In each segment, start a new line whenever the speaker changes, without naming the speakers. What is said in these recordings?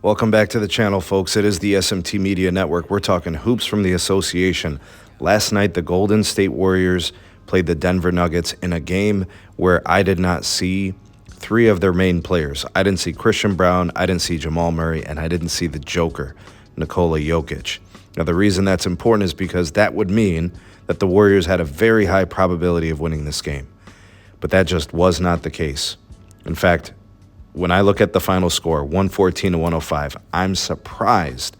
Welcome back to the channel, folks. It is the SMT Media Network. We're talking hoops from the association. Last night, the Golden State Warriors played the Denver Nuggets in a game where I did not see three of their main players. I didn't see Christian Braun, I didn't see Jamal Murray, and I didn't see the Joker, Nikola Jokic. Now, the reason that's important is because that would mean that the Warriors had a very high probability of winning this game. But that just was not the case. In fact, when I look at the final score, 114 to 105, I'm surprised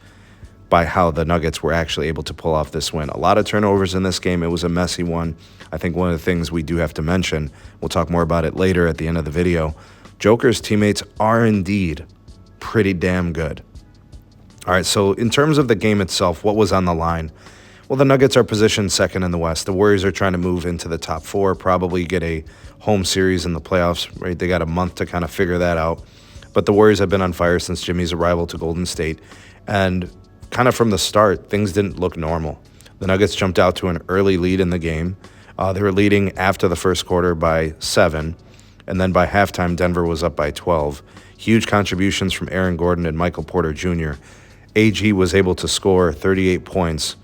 by how the Nuggets were actually able to pull off this win. A lot of turnovers in this game. It was a messy one. I think one of the things we do have to mention, we'll talk more about it later at the end of the video, Joker's teammates are indeed pretty damn good. All right, so in terms of the game itself, what was on the line? Well, the Nuggets are positioned second in the West. The Warriors are trying to move into the top four, probably get a home series in the playoffs, right? They got a month to kind of figure that out. But the Warriors have been on fire since Jimmy's arrival to Golden State. And kind of from the start, things didn't look normal. The Nuggets jumped out to an early lead in the game. They were leading after the first quarter by 7. And then by halftime, Denver was up by 12. Huge contributions from Aaron Gordon and Michael Porter Jr. AG was able to score 38 points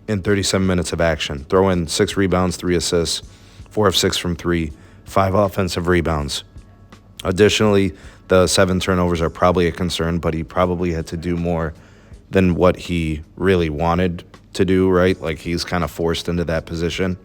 in 37 minutes of action. Throw in 6 rebounds, 3 assists, 4 of 6 from 3, 5 offensive rebounds. Additionally, the 7 turnovers are probably a concern, but he probably had to do more than what he really wanted to do, right? Like, he's kind of forced into that position.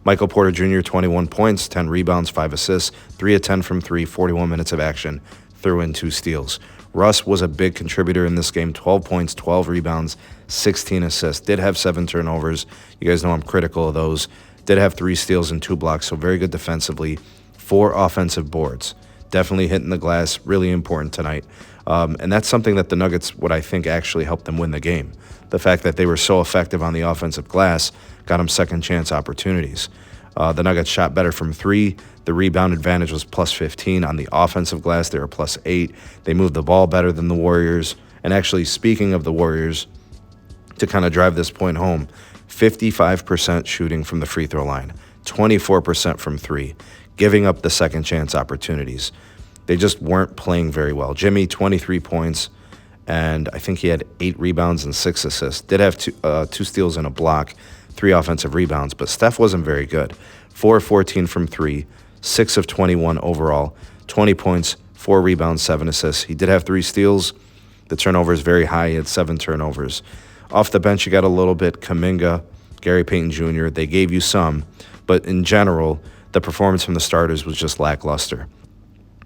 Michael Porter Jr., 21 points, 10 rebounds, 5 assists, 3 of 10 from 3, 41 minutes of action, threw in 2 steals. Russ was a big contributor in this game, 12 points, 12 rebounds, 16 assists. Did have 7 turnovers. You guys know I'm critical of those. Did have 3 steals and 2 blocks, so very good defensively. 4 offensive boards. Definitely hitting the glass, really important tonight. And that's something that the Nuggets, what I think actually helped them win the game. The fact that they were so effective on the offensive glass got them second chance opportunities. The Nuggets shot better from 3. The rebound advantage was plus 15. On the offensive glass, they were plus 8. They moved the ball better than the Warriors. And actually, speaking of the Warriors, to kind of drive this point home, 55% shooting from the free throw line, 24% from 3, giving up the second chance opportunities. They just weren't playing very well. Jimmy, 23 points, and I think he had 8 rebounds and 6 assists. Did have 2 steals and a block, 3 offensive rebounds, but Steph wasn't very good. 4 of 14 from 3, 6 of 21 overall, 20 points, 4 rebounds, 7 assists. He did have 3 steals. The turnover is very high. He had 7 turnovers. Off the bench, you got a little bit. Kuminga, Gary Payton Jr., they gave you some, but in general, the performance from the starters was just lackluster.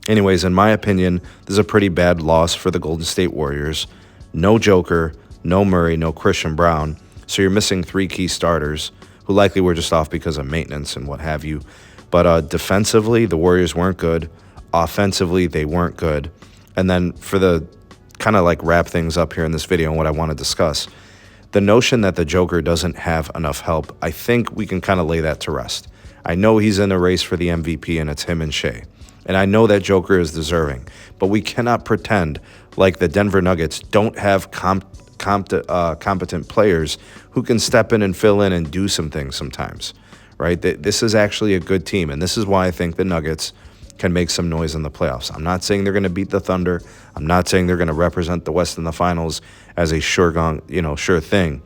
Anyways, in my opinion, this is a pretty bad loss for the Golden State Warriors. No Joker, no Murray, no Christian Braun. So you're missing 3 key starters who likely were just off because of maintenance and what have you. But defensively, the Warriors weren't good. Offensively, they weren't good. And then for the kind of like wrap things up here in this video and what I want to discuss, the notion that the Joker doesn't have enough help, I think we can kind of lay that to rest. I know he's in the race for the MVP and it's him and Shea. And I know that Joker is deserving, but we cannot pretend like the Denver Nuggets don't have competent players who can step in and fill in and do some things sometimes, right? This is actually a good team, and this is why I think the Nuggets can make some noise in the playoffs. I'm not saying they're going to beat the Thunder. I'm not saying they're going to represent the West in the finals as a sure thing,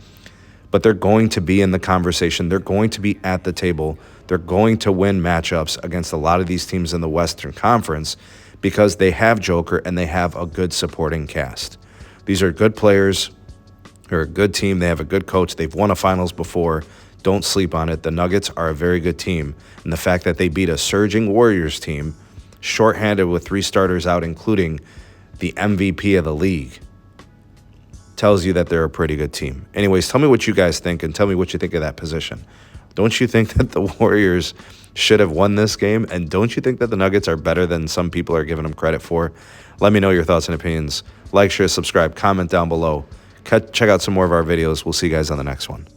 but they're going to be in the conversation. They're going to be at the table. They're going to win matchups against a lot of these teams in the Western Conference because they have Joker and they have a good supporting cast. These are good players. They're a good team. They have a good coach. They've won a finals before. Don't sleep on it. The Nuggets are a very good team. And the fact that they beat a surging Warriors team, shorthanded with 3 starters out, including the MVP of the league, tells you that they're a pretty good team. Anyways, tell me what you guys think and tell me what you think of that position. Don't you think that the Warriors should have won this game? And don't you think that the Nuggets are better than some people are giving them credit for? Let me know your thoughts and opinions. Like, share, subscribe, comment down below. Check out some more of our videos. We'll see you guys on the next one.